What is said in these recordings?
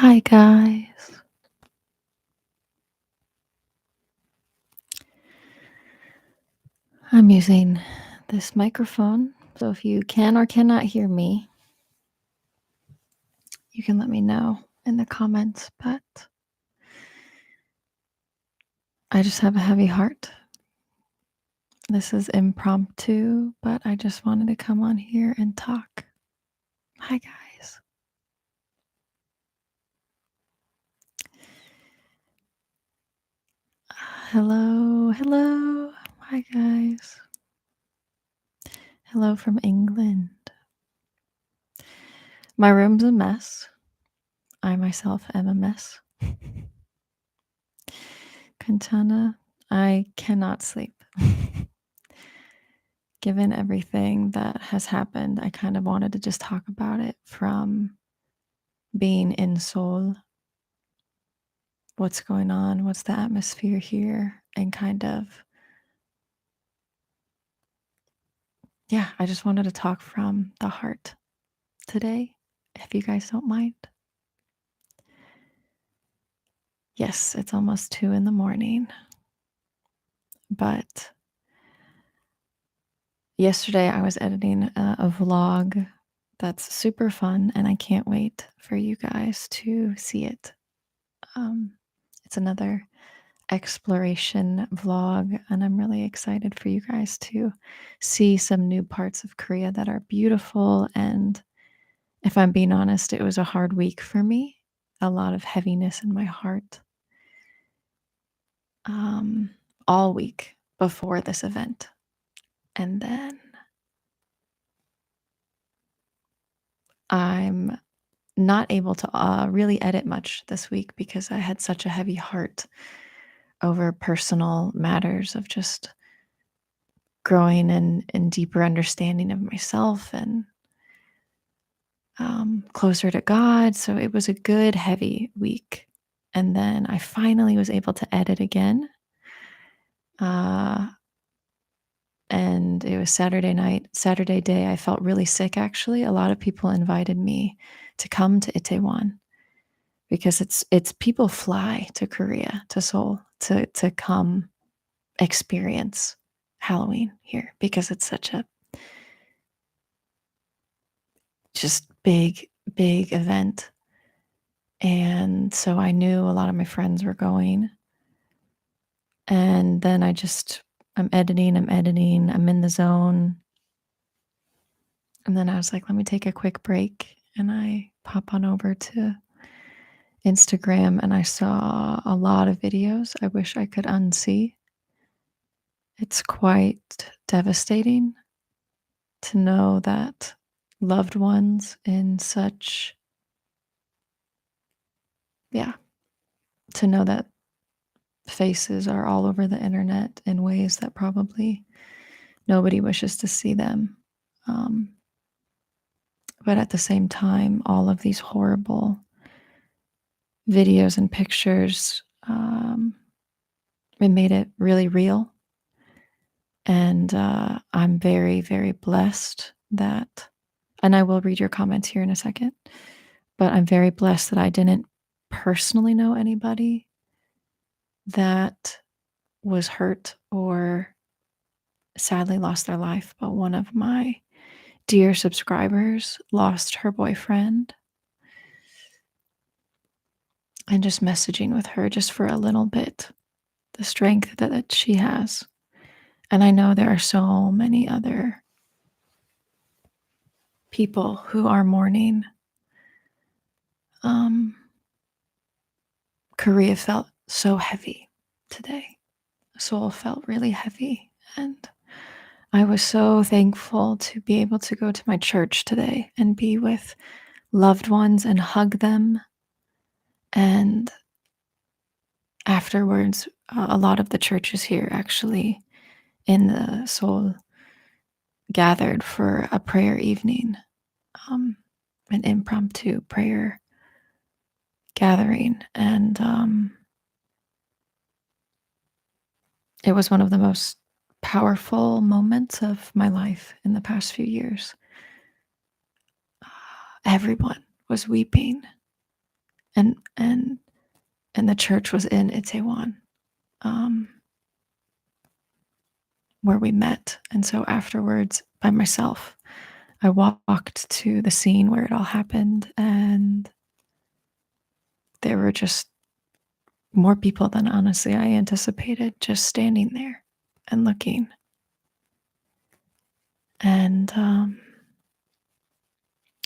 Hi, guys. I'm using this microphone. So if you can or cannot hear me, you can let me know in the comments. But I just have a heavy heart. This is impromptu, but I just wanted to come on here and talk. Hi, guys. Hello. Hello. Hi, guys. Hello from England. My room's a mess. I myself am a mess. Quintana, I cannot sleep. Given everything that has happened, I kind of wanted to just talk about it from being in Seoul. What's going on? What's the atmosphere here? And kind of, yeah, I just wanted to talk from the heart today, if you guys don't mind. Yes, it's almost 2 in the morning, but yesterday I was editing a vlog that's super fun, and I can't wait for you guys to see it. Um, it's another exploration vlog, and I'm really excited for you guys to see some new parts of Korea that are beautiful. And if I'm being honest, it was a hard week for me, a lot of heaviness in my heart, um, all week before this event. And then I'm not able to really edit much this week because I had such a heavy heart over personal matters of just growing and deeper understanding of myself and closer to God. So it was a good, heavy week. And then I finally was able to edit again. Uh, and it was Saturday night, Saturday day. I felt really sick, actually. A lot of people invited me to come to Itaewon because it's people fly to Korea, to Seoul, to come experience Halloween here because it's such a just big event. And so I knew a lot of my friends were going. And then I'm editing, I'm in the zone. And then I was like, let me take a quick break. And I pop on over to Instagram and I saw a lot of videos I wish I could unsee. It's quite devastating to know that loved ones in such, yeah, to know that faces are all over the internet in ways that probably nobody wishes to see them. Um, but at the same time, all of these horrible videos and pictures, it made it really real. And I'm very blessed that, and I will read your comments here in a second, but I'm very blessed that I didn't personally know anybody that was hurt or sadly lost their life. But one of my dear subscribers lost her boyfriend, and just messaging with her just for a little bit, the strength that she has. And I know there are so many other people who are mourning. Um, Korea felt so heavy today. Seoul felt really heavy. And I was so thankful to be able to go to my church today and be with loved ones and hug them. And afterwards, a lot of the churches here actually in the Seoul gathered for a prayer evening, um, an impromptu prayer gathering. And it was one of the most powerful moments of my life in the past few years. Everyone was weeping, and and the church was in Itaewon, um, where we met. And so afterwards, by myself, I walked to the scene where it all happened, and there were just more people than honestly I anticipated just standing there and looking. And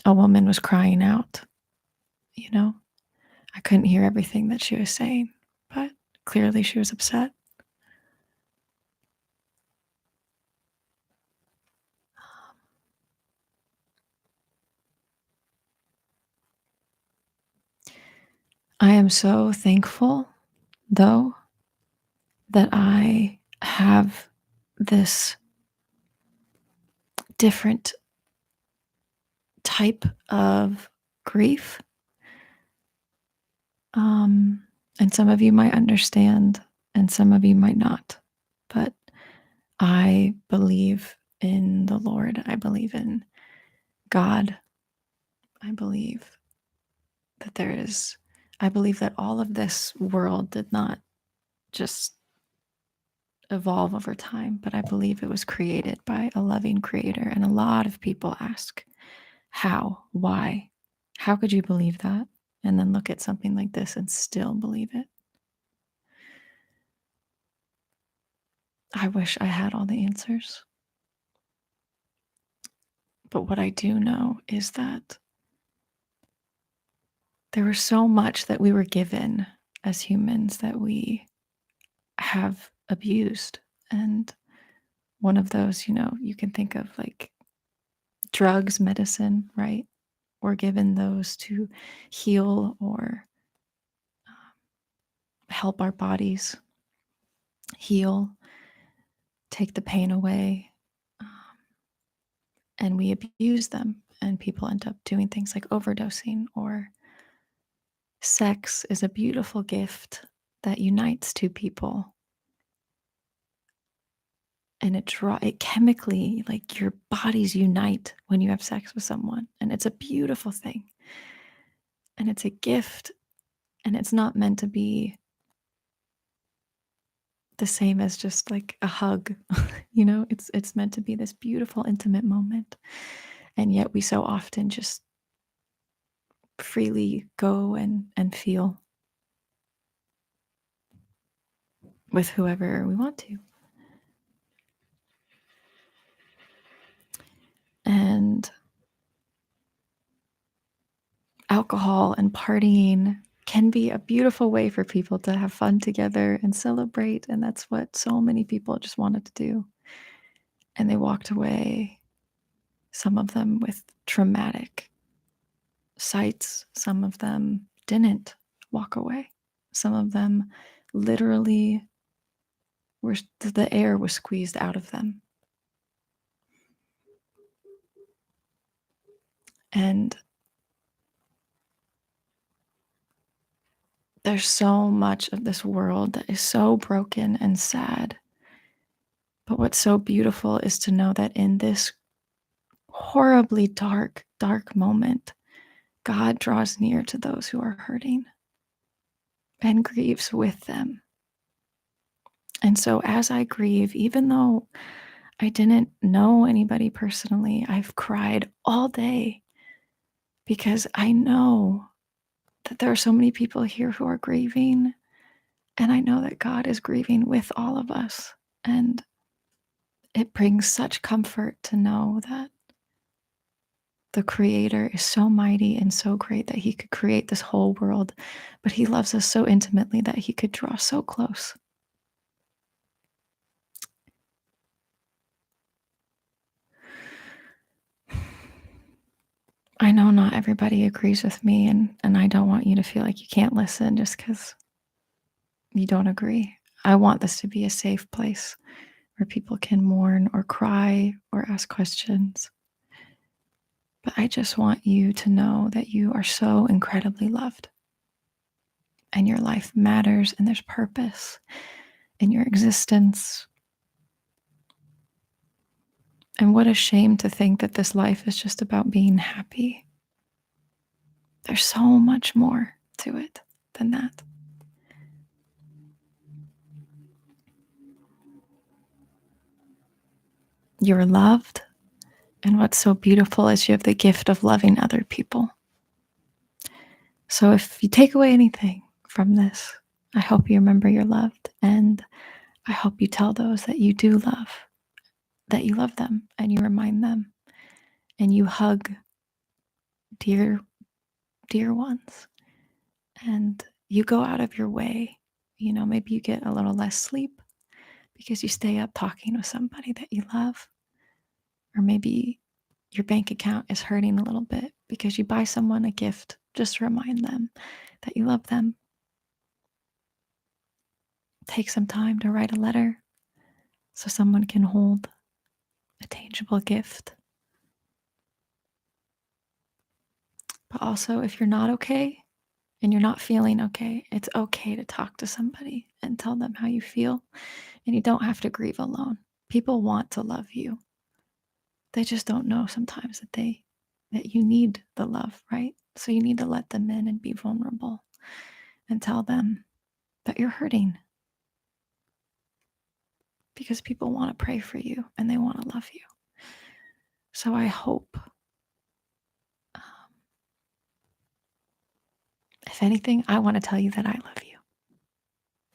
a woman was crying out, you know. I couldn't hear everything that she was saying, but clearly she was upset. I am so thankful, though, that I have this different type of grief. Um, and some of you might understand, and some of you might not. But I believe in the Lord. I believe in God. I believe that there is, I believe that all of this world did not just evolve over time, but I believe it was created by a loving creator. And a lot of people ask, how? Why? How could you believe that? And then look at something like this and still believe it. I wish I had all the answers. But what I do know is that there was so much that we were given as humans that we have abused. And one of those, you can think of like drugs, medicine, right? We're given those to heal or help our bodies heal, take the pain away. Um, and we abuse them, and people end up doing things like overdosing. Or sex is a beautiful gift that unites two people, and it chemically, like, your bodies unite when you have sex with someone, and it's a beautiful thing, and it's a gift, and it's not meant to be the same as just like a hug. It's meant to be this beautiful intimate moment, and yet we so often just freely go and feel with whoever we want to. And alcohol and partying can be a beautiful way for people to have fun together and celebrate. And that's what so many people just wanted to do. And they walked away, some of them with traumatic sights, some of them didn't walk away. Some of them literally the air was squeezed out of them. And there's so much of this world that is so broken and sad. But what's so beautiful is to know that in this horribly dark, dark moment, God draws near to those who are hurting and grieves with them. And so as I grieve, even though I didn't know anybody personally, I've cried all day because I know that there are so many people here who are grieving. And I know that God is grieving with all of us. And it brings such comfort to know that the creator is so mighty and so great that he could create this whole world, but he loves us so intimately that he could draw so close. I know not everybody agrees with me, and I don't want you to feel like you can't listen just because you don't agree. I want this to be a safe place where people can mourn or cry or ask questions. But I just want you to know that you are so incredibly loved, and your life matters, and there's purpose in your existence. And what a shame to think that this life is just about being happy. There's so much more to it than that. You're loved, and what's so beautiful is you have the gift of loving other people. So if you take away anything from this, I hope you remember you're loved, and I hope you tell those that you do love that you love them, and you remind them, and you hug dear dear ones, and you go out of your way. Maybe you get a little less sleep because you stay up talking with somebody that you love, or maybe your bank account is hurting a little bit because you buy someone a gift just to remind them that you love them. Take some time to write a letter so someone can hold a tangible gift. But also, if you're not okay and you're not feeling okay, it's okay to talk to somebody and tell them how you feel. And you don't have to grieve alone. People want to love you. They just don't know sometimes that you need the love, right? So you need to let them in and be vulnerable and tell them that you're hurting, because people want to pray for you and they want to love you. So I hope, um, if anything, I want to tell you that I love you.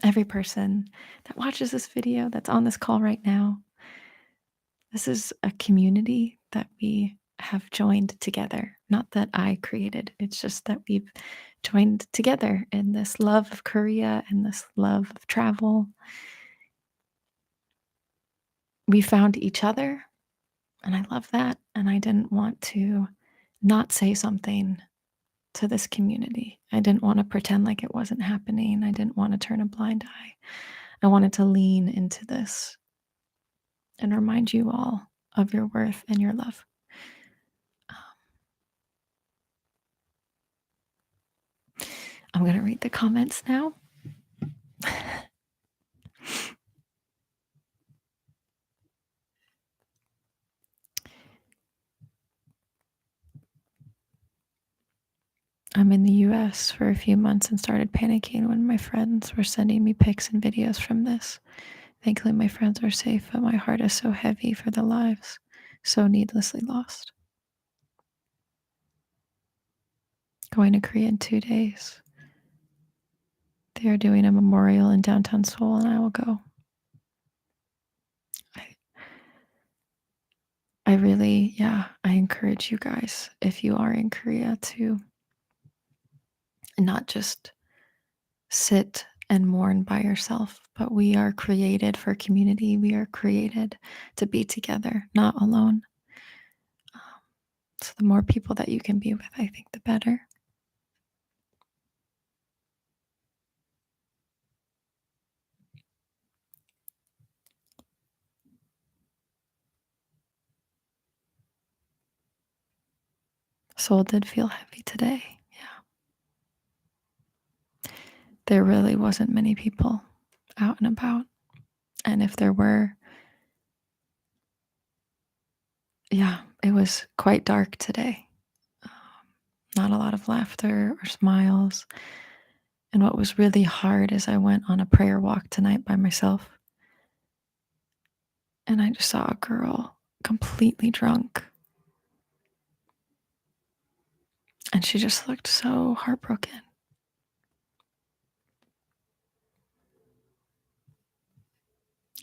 Every person that watches this video, that's on this call right now, this is a community that we have joined together. Not that I created, it's just that we've joined together in this love of Korea and this love of travel. We found each other, and I love that. And I didn't want to not say something to this community. I didn't want to pretend like it wasn't happening. I didn't want to turn a blind eye. I wanted to lean into this and remind you all of your worth and your love. Um, I'm going to read the comments now. I'm in the US for a few months and started panicking when my friends were sending me pics and videos from this. Thankfully, my friends are safe, but my heart is so heavy for the lives so needlessly lost. Going to Korea in 2 days. They are doing a memorial in downtown Seoul, and I will go. I, I really, yeah, I encourage you guys, if you are in Korea, to not just sit and mourn by yourself, but we are created for community. We are created to be together, not alone. Um, so the more people that you can be with, I think the better. Soul did feel heavy today. Yeah. There really wasn't many people out and about. And if there were, yeah, it was quite dark today. Um, Not a lot of laughter or smiles. And what was really hard is I went on a prayer walk tonight by myself, and I just saw a girl completely drunk. And she just looked so heartbroken.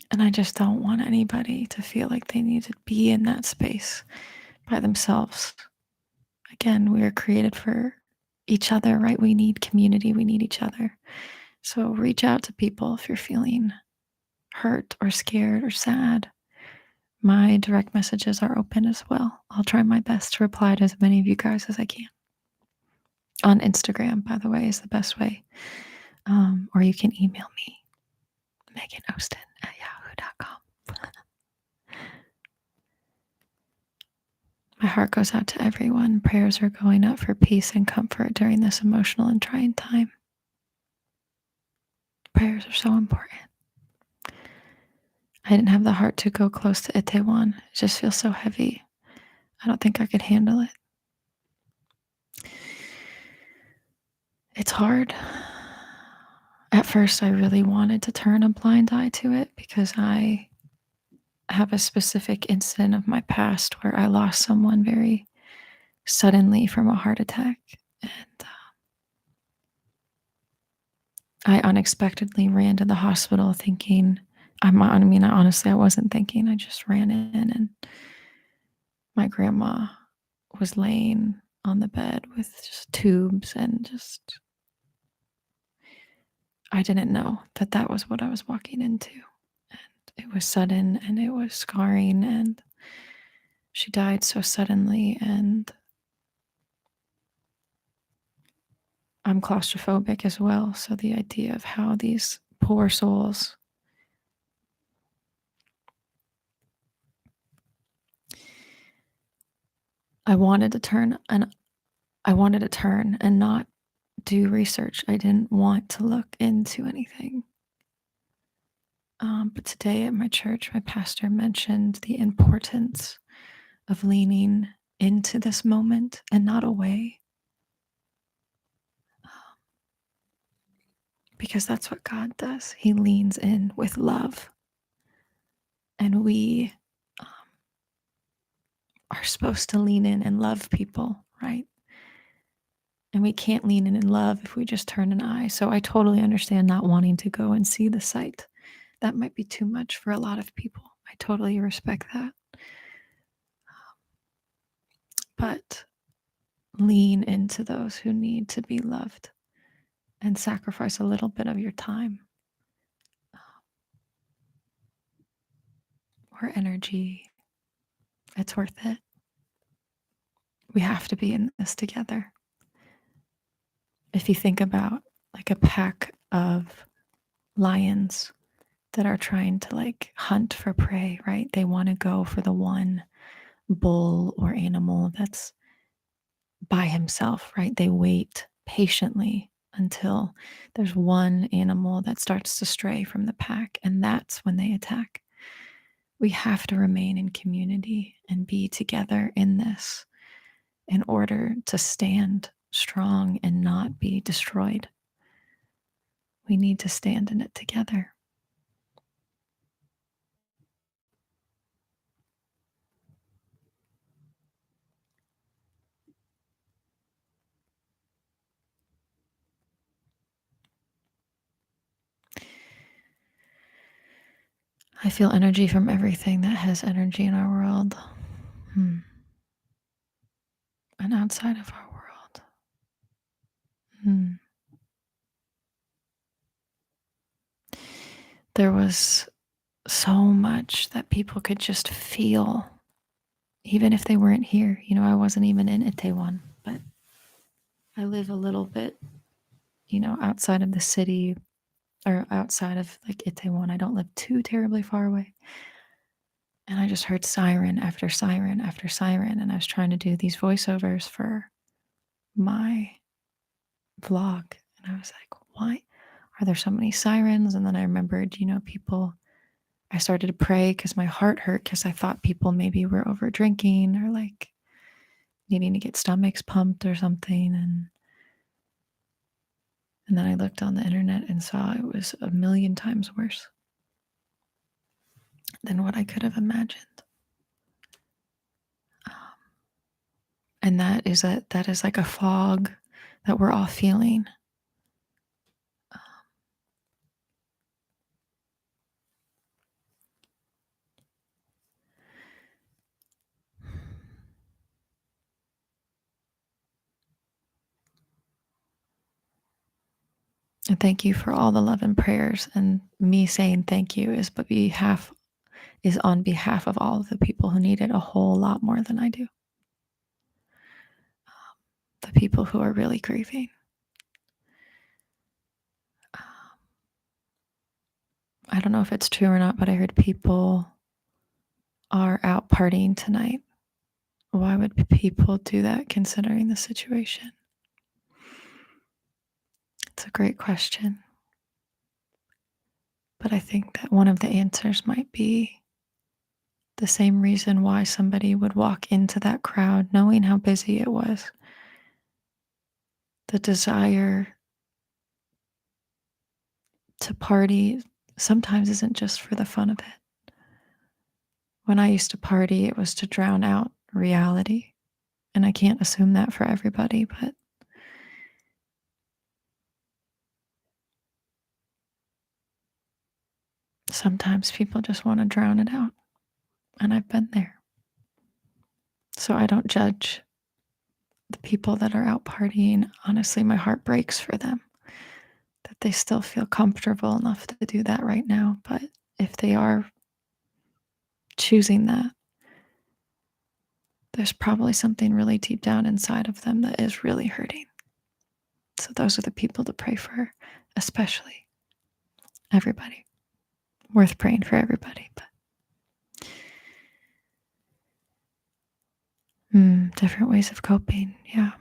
And I just don't want anybody to feel like they need to be in that space by themselves. Again, we are created for each other, right? We need community, we need each other. So reach out to people if you're feeling hurt or scared or sad. My direct messages are open as well. I'll try my best to reply to as many of you guys as I can. On Instagram, by the way, is the best way. Or you can email me, meganosten@yahoo.com. My heart goes out to everyone. Prayers are going up for peace and comfort during this emotional and trying time. Prayers are so important. I didn't have the heart to go close to Itaewon. It just feels so heavy. I don't think I could handle it. It's hard. At first, I really wanted to turn a blind eye to it because I have a specific incident of my past where I lost someone very suddenly from a heart attack. And I unexpectedly ran to the hospital thinking, honestly, I wasn't thinking. I just ran in and my grandma was laying on the bed with just tubes and just, I didn't know that that was what I was walking into. And it was sudden and it was scarring and she died so suddenly. And I'm claustrophobic as well. So the idea of how these poor souls, I wanted to turn and I wanted to turn and not do research. I didn't want to look into anything. But today at my church, my pastor mentioned the importance of leaning into this moment and not away, because that's what God does. He leans in with love, and we um, are supposed to lean in and love people, right? And we can't lean in and love if we just turn an eye. So I totally understand not wanting to go and see the site. That might be too much for a lot of people. I totally respect that. But lean into those who need to be loved and sacrifice a little bit of your time or energy. It's worth it. We have to be in this together. If you think about like a pack of lions that are trying to like hunt for prey, right? They want to go for the one bull or animal that's by himself, right? They wait patiently until there's one animal that starts to stray from the pack, and that's when they attack. We have to remain in community and be together in this in order to stand strong and not be destroyed. We need to stand in it together. I feel energy from everything that has energy in our world. And outside of our world. Hmm. There was so much that people could just feel, even if they weren't here. I wasn't even in Itaewon, but I live a little bit, outside of the city or outside of like Itaewon. I don't live too terribly far away. And I just heard siren after siren after siren. And I was trying to do these voiceovers for my vlog. And I was like, why are there so many sirens? And then I remembered, people, I started to pray because my heart hurt because I thought people maybe were over drinking or like needing to get stomachs pumped or something. And then I looked on the internet and saw it was a million times worse than what I could have imagined. Um, and that is like a fog that we're all feeling. And thank you for all the love and prayers. And me saying thank you is on behalf of all of the people who need it a whole lot more than I do. The people who are really grieving. I don't know if it's true or not, but I heard people are out partying tonight. Why would people do that considering the situation? It's a great question. But I think that one of the answers might be the same reason why somebody would walk into that crowd knowing how busy it was. The desire to party sometimes isn't just for the fun of it. When I used to party, it was to drown out reality, and I can't assume that for everybody, but sometimes people just wanna drown it out, and I've been there. So I don't judge the people that are out partying. Honestly, my heart breaks for them that they still feel comfortable enough to do that right now, but if they are choosing that, there's probably something really deep down inside of them that is really hurting. So those are the people to pray for, especially everybody. Worth praying for everybody, but different ways of coping. Yeah.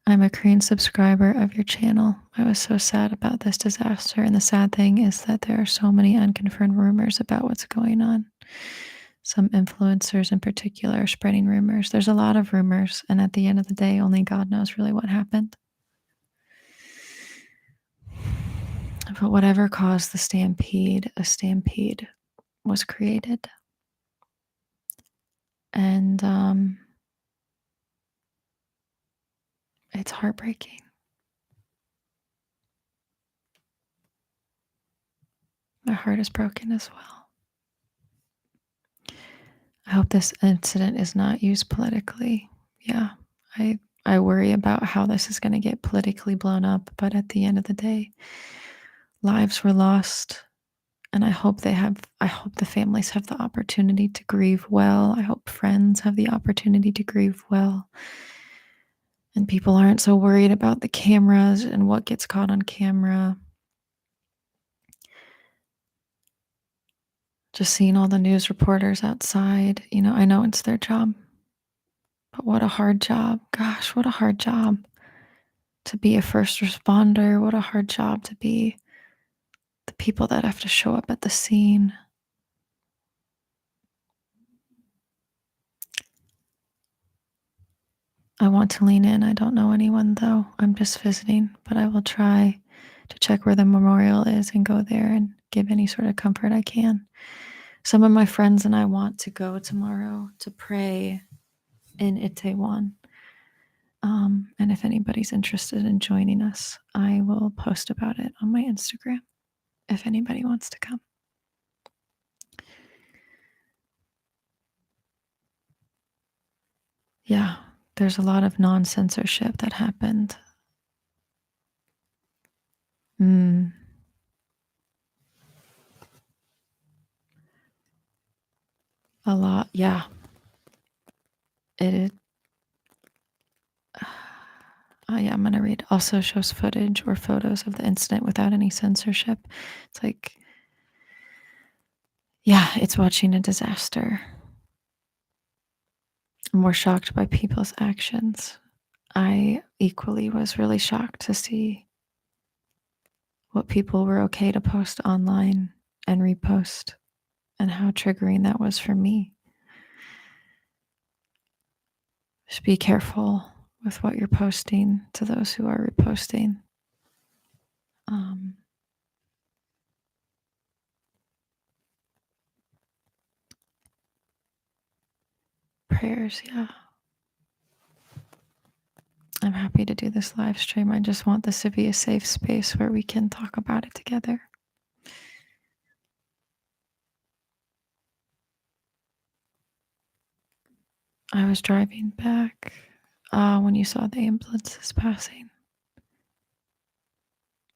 I'm a Korean subscriber of your channel. I was so sad about this disaster, and the sad thing is that there are so many unconfirmed rumors about what's going on. Some influencers in particular are spreading rumors. There's a lot of rumors, and at the end of the day, only God knows really what happened. But whatever caused the stampede, a stampede was created. And it's heartbreaking. My heart is broken as well. I hope this incident is not used politically. Yeah, I worry about how this is going to get politically blown up, but at the end of the day, lives were lost, and I hope the families have the opportunity to grieve well. I hope friends have the opportunity to grieve well. And people aren't so worried about the cameras and what gets caught on camera. Just seeing all the news reporters outside, I know it's their job, but what a hard job. Gosh, what a hard job to be a first responder. What a hard job to be the people that have to show up at the scene. I want to lean in. I don't know anyone though. I'm just visiting, but I will try to check where the memorial is and go there and give any sort of comfort I can. Some of my friends and I want to go tomorrow to pray in Itaewon. And if anybody's interested in joining us, I will post about it on my Instagram if anybody wants to come. Yeah, there's a lot of non censorship that happened. Mm, a lot. Yeah. It, yeah, I'm going to read. Also shows footage or photos of the incident without any censorship. It's like, yeah, it's watching a disaster. I'm more shocked by people's actions. I equally was really shocked to see what people were okay to post online and repost, and how triggering that was for me. Just be careful with what you're posting to those who are reposting. Um, Prayers, yeah. I'm happy to do this live stream. I just want this to be a safe space where we can talk about it together. I was driving back when you saw the ambulances passing.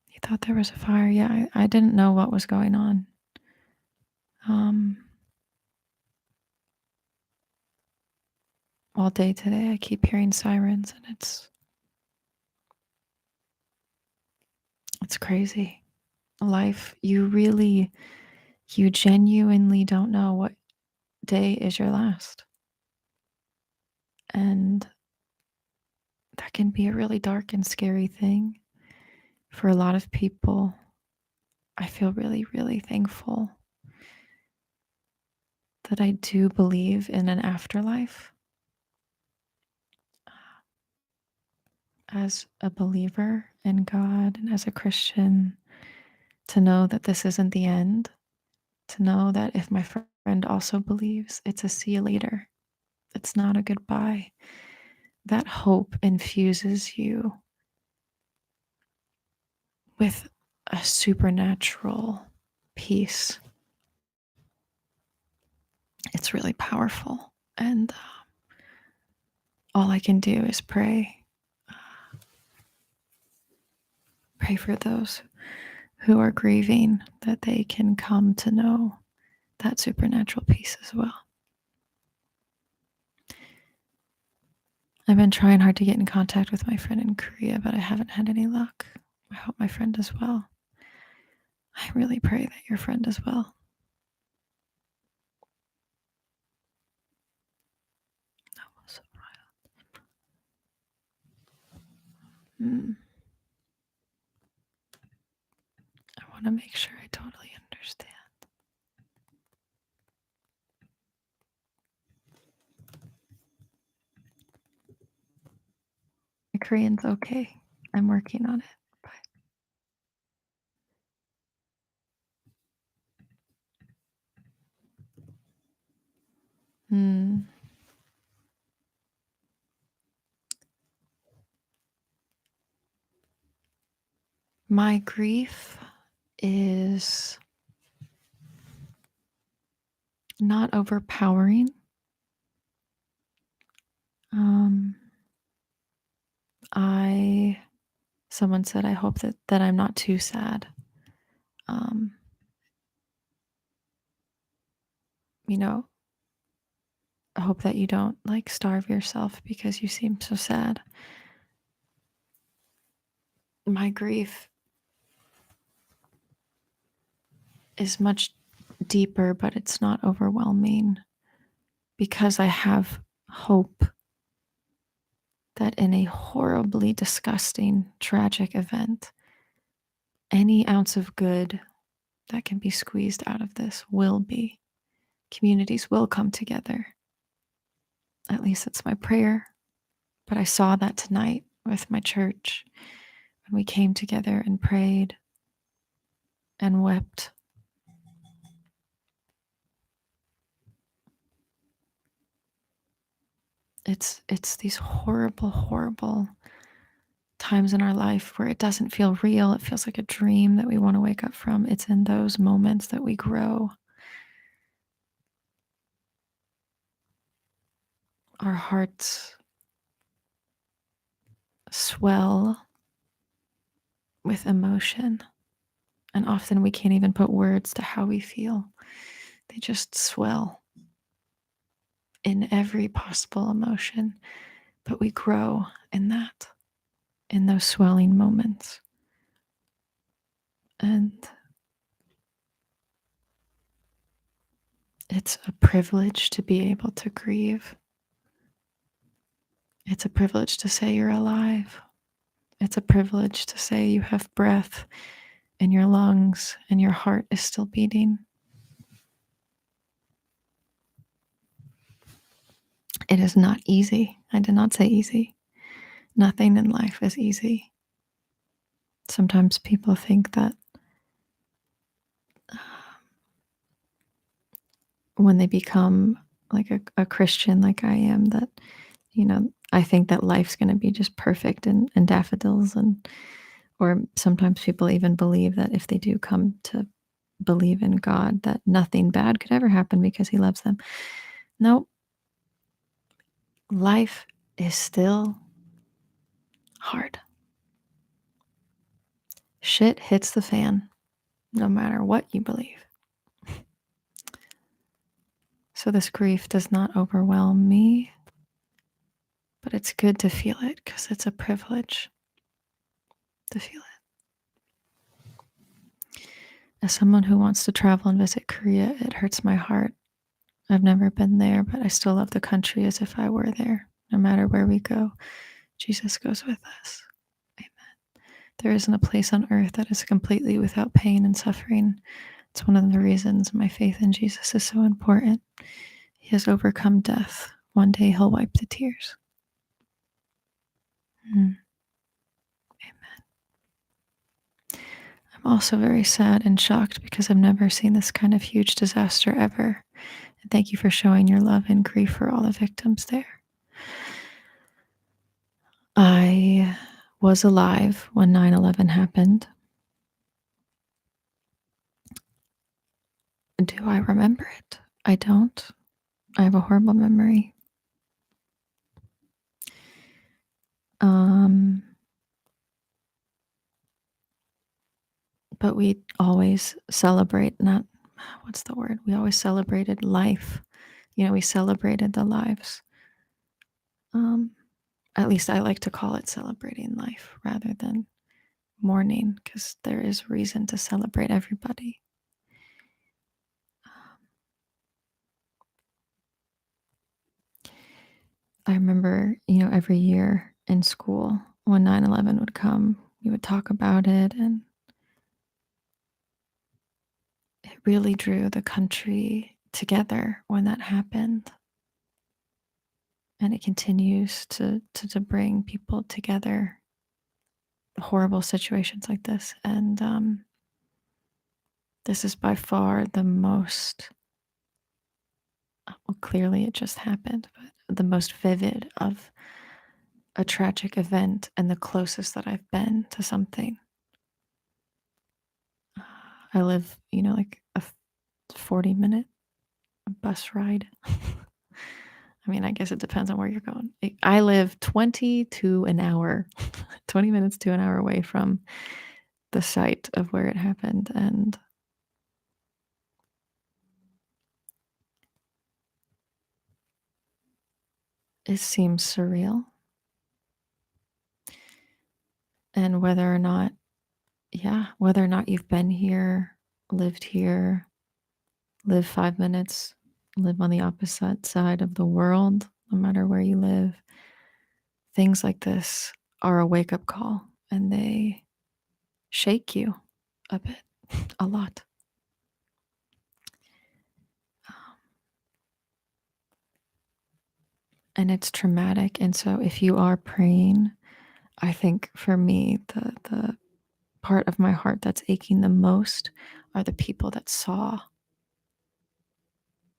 You thought there was a fire. Yeah, I didn't know what was going on. Um, all day today, I keep hearing sirens, and it's crazy. Life, you genuinely don't know what day is your last. And that can be a really dark and scary thing for a lot of people. I feel really, really thankful that I do believe in an afterlife. as a believer in God and as a Christian to know that this isn't the end, to know that if my friend also believes, it's a see you later. It's not a goodbye. That hope infuses you with a supernatural peace. It's really powerful. And all I can do is pray for those who are grieving that they can come to know that supernatural peace as well. I've been trying hard to get in contact with my friend in Korea, but I haven't had any luck. I hope my friend does well. I really pray that your friend does well. That was mm, I want to make sure I totally understand. My Korean's okay. I'm working on it. But mm, my grief is not overpowering. Um, I Someone said I hope that I'm not too sad. Um, you know, I hope that you don't like starve yourself because you seem so sad. My grief is much deeper, but it's not overwhelming because I have hope that in a horribly disgusting, tragic event, any ounce of good that can be squeezed out of this will be. Communities will come together. At least it's my prayer. But I saw that tonight with my church when we came together and prayed and wept. It's these horrible, horrible times in our life where it doesn't feel real. It feels like a dream that we want to wake up from. It's in those moments that we grow. Our hearts swell with emotion, and often we can't even put words to how we feel. They just swell in every possible emotion, but we grow in that, in those swelling moments. And it's a privilege to be able to grieve. It's a privilege to say you're alive. It's a privilege to say you have breath in your lungs and your heart is still beating. It is not easy. I did not say easy. Nothing in life is easy. Sometimes people think that when they become like a Christian, like I am, that, I think that life's going to be just perfect and daffodils. Or sometimes people even believe that if they do come to believe in God, that nothing bad could ever happen because he loves them. No, life is still hard. Shit hits the fan, no matter what you believe. So this grief does not overwhelm me, but it's good to feel it because it's a privilege to feel it. As someone who wants to travel and visit Korea, it hurts my heart. I've never been there, but I still love the country as if I were there. No matter where we go, Jesus goes with us. Amen. There isn't a place on earth that is completely without pain and suffering. It's one of the reasons my faith in Jesus is so important. He has overcome death. One day he'll wipe the tears. Mm. also very sad and shocked because I've never seen this kind of huge disaster ever. And thank you for showing your love and grief for all the victims there. I was alive when 9/11 happened. Do I remember it? I don't. I have a horrible memory. Um, but we always celebrate, not, what's the word? We always celebrated life. We celebrated the lives. Um, at least I like to call it celebrating life rather than mourning, because there is reason to celebrate everybody. I remember, every year in school when 9/11 would come, we would talk about it, and it really drew the country together when that happened. And it continues to bring people together, horrible situations like this. And this is by far the most, well, clearly it just happened, but the most vivid of a tragic event and the closest that I've been to something. I live, like a 40-minute bus ride. I mean, I guess it depends on where you're going. I live 20 to an hour, 20 minutes to an hour away from the site of where it happened. And it seems surreal. And whether or not you've been here, lived here, live 5 minutes, live on the opposite side of the world, no matter where you live, things like this are a wake up call, and they shake you a bit, a lot. And it's traumatic. And so if you are praying, I think for me, the part of my heart that's aching the most are the people that saw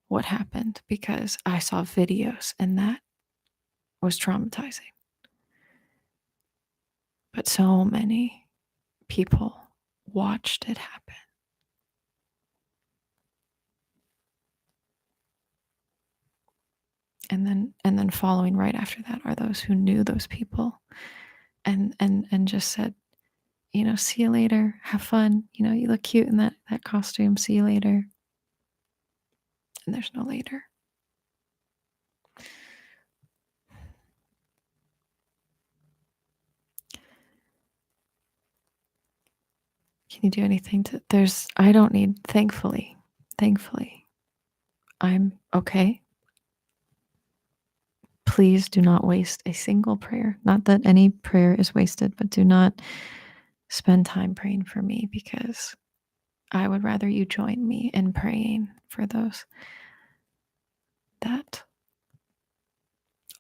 what happened, because I saw videos and that was traumatizing. But so many people watched it happen. And then following right after that are those who knew those people, and just said, see you later, have fun, you look cute in that costume, see you later. And there's no later. Can you do anything I don't need, thankfully, I'm okay. Please do not waste a single prayer. Not that any prayer is wasted, but do not spend time praying for me, because I would rather you join me in praying for those that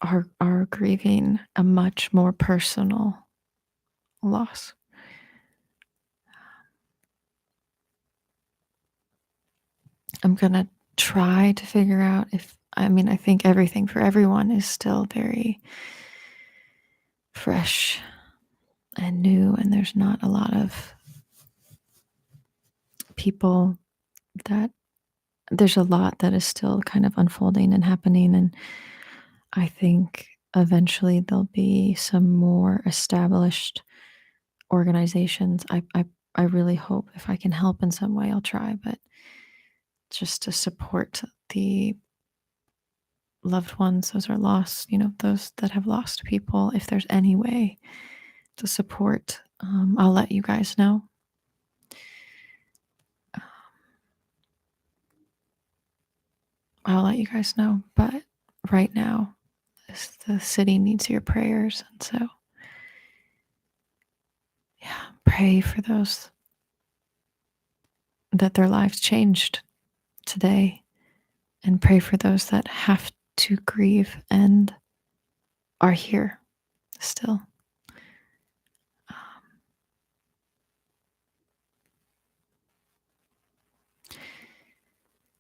are grieving a much more personal loss. I'm going to try to figure out I think everything for everyone is still very fresh and new, and there's not a lot of people that there's a lot that is still kind of unfolding and happening. And I think eventually there'll be some more established organizations. I really hope, if I can help in some way, I'll try, but just to support the loved ones, those are lost, those that have lost people, if there's any way to support, I'll let you guys know. I'll let you guys know. But right now, the city needs your prayers. And so, yeah, pray for those that their lives changed today, and pray for those that have to grieve and are here still.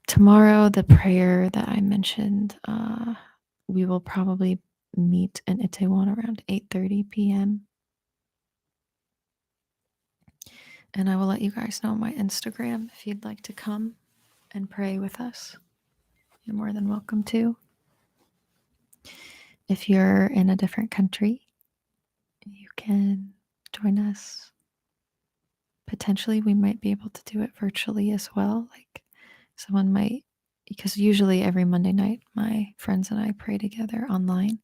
Tomorrow, the prayer that I mentioned, we will probably meet in Itaewon around 8:30 p.m. And I will let you guys know on my Instagram if you'd like to come and pray with us. You're more than welcome to. If you're in a different country, you can join us. Potentially, we might be able to do it virtually as well. Like someone might, because usually every Monday night, my friends and I pray together online.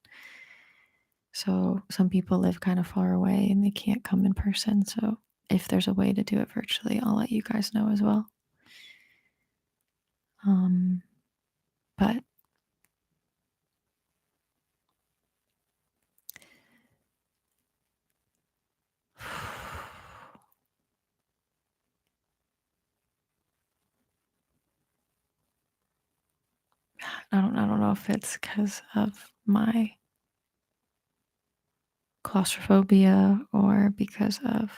So some people live kind of far away and they can't come in person. So if there's a way to do it virtually, I'll let you guys know as well. But I don't know if it's because of my claustrophobia or because of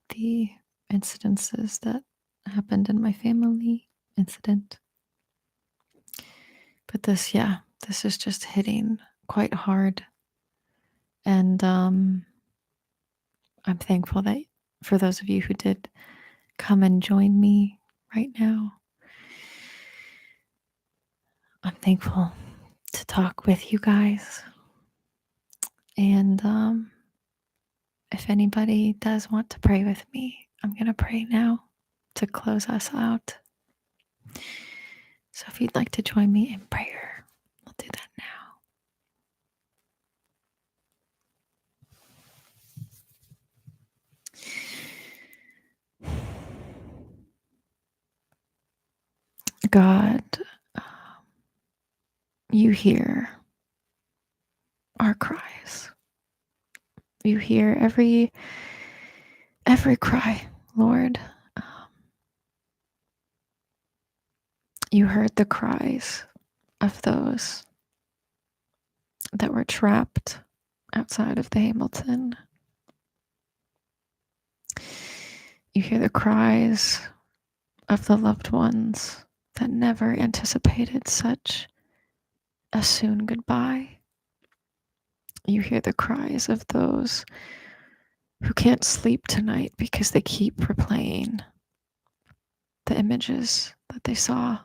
the incidences that happened in my family incident. But this is just hitting quite hard. And I'm thankful that for those of you who did come and join me right now, I'm thankful to talk with you guys. And if anybody does want to pray with me, I'm going to pray now to close us out. So if you'd like to join me in prayer, we'll do that now. God, you hear our cries. You hear every cry, Lord. You heard the cries of those that were trapped outside of the Hamilton. You hear the cries of the loved ones that never anticipated such a soon goodbye. You hear the cries of those who can't sleep tonight because they keep replaying the images that they saw.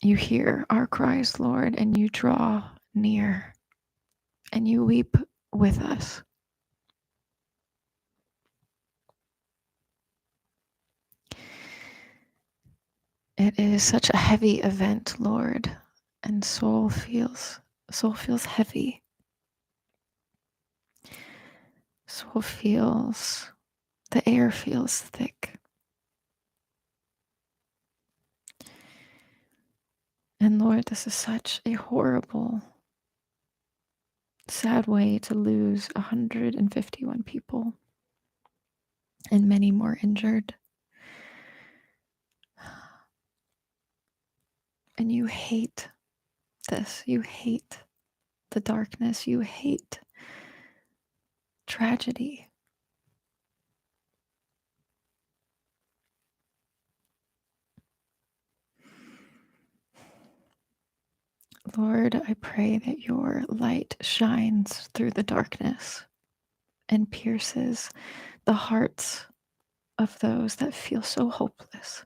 You hear our cries, Lord, and you draw near and you weep with us. It is such a heavy event, Lord, and soul feels heavy. Soul feels, the air feels thick. And Lord, this is such a horrible, sad way to lose 151 people and many more injured. And you hate this. You hate the darkness. You hate tragedy. Lord, I pray that your light shines through the darkness and pierces the hearts of those that feel so hopeless.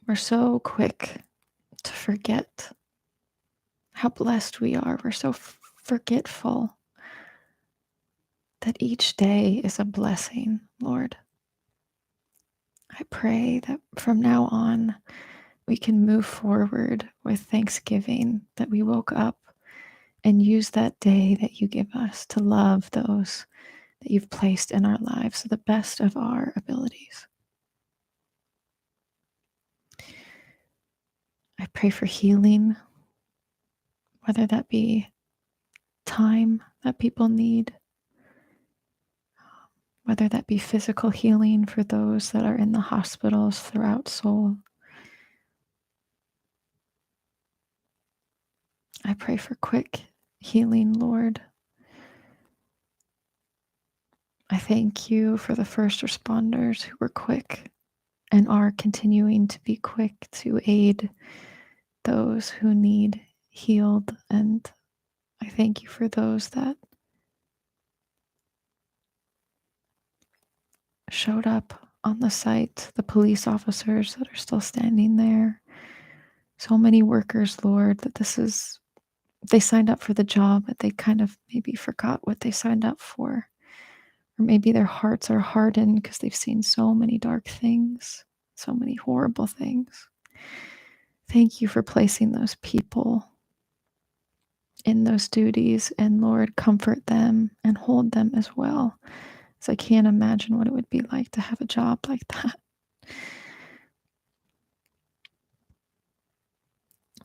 We're so quick to forget how blessed we are. We're so forgetful that each day is a blessing, Lord. I pray that from now on, we can move forward with thanksgiving that we woke up and use that day that you give us to love those that you've placed in our lives to the best of our abilities. I pray for healing, whether that be time that people need, whether that be physical healing for those that are in the hospitals throughout Seoul. I pray for quick healing, Lord. I thank you for the first responders who were quick and are continuing to be quick to aid those who need healed. And I thank you for those that showed up on the site, the police officers that are still standing there. So many workers, Lord, that they signed up for the job, but they kind of maybe forgot what they signed up for. Or maybe their hearts are hardened because they've seen so many dark things, so many horrible things. Thank you for placing those people in those duties, and Lord, comfort them and hold them as well. So I can't imagine what it would be like to have a job like that.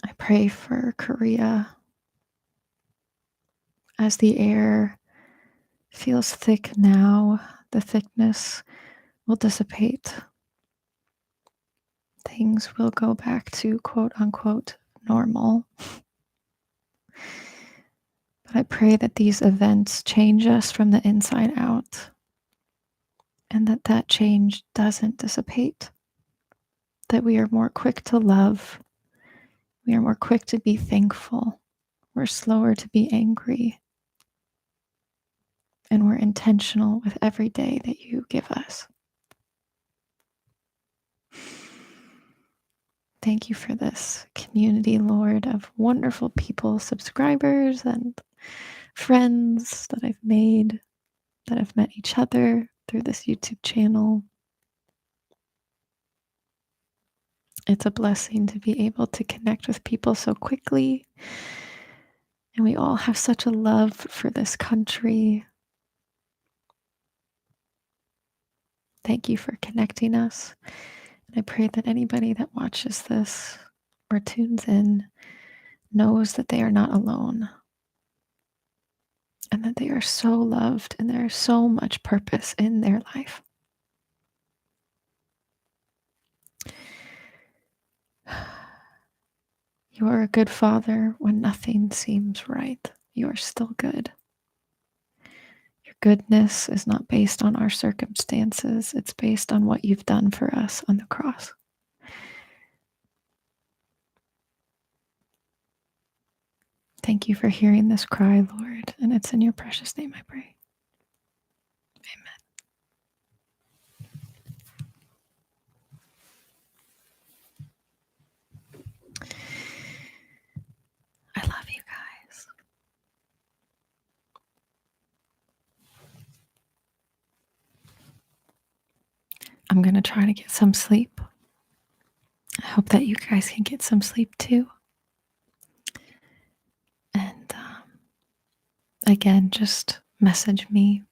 I pray for Korea as the air feels thick now, the thickness will dissipate. Things will go back to quote unquote normal. But I pray that these events change us from the inside out and that change doesn't dissipate, that we are more quick to love, we are more quick to be thankful, we're slower to be angry, and we're intentional with every day that you give us. Thank you for this community, Lord, of wonderful people, subscribers, and friends that I've made, that have met each other through this YouTube channel. It's a blessing to be able to connect with people so quickly. And we all have such a love for this country. Thank you for connecting us. And I pray that anybody that watches this or tunes in knows that they are not alone and that they are so loved and there is so much purpose in their life. You are a good father when nothing seems right. You are still good. Your goodness is not based on our circumstances, it's based on what you've done for us on the cross. Thank you for hearing this cry, Lord, and it's in your precious name I pray. Amen. I love you guys. I'm going to try to get some sleep. I hope that you guys can get some sleep too. And again, just message me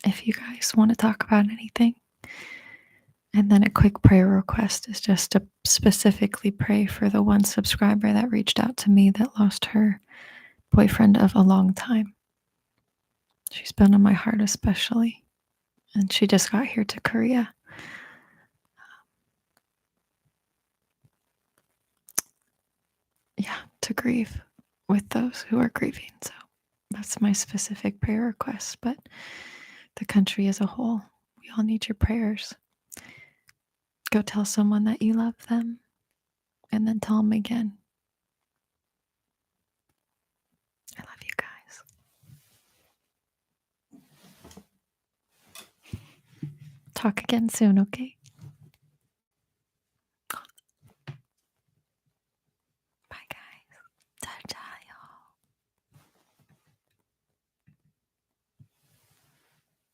if you guys want to talk about anything. And then a quick prayer request is just to specifically pray for the one subscriber that reached out to me that lost her boyfriend of a long time. She's been on my heart especially. And she just got here to Korea. Yeah, to grieve with those who are grieving. So that's my specific prayer request. But the country as a whole, we all need your prayers. Go tell someone that you love them and then tell them again. I love you guys. Talk again soon, okay?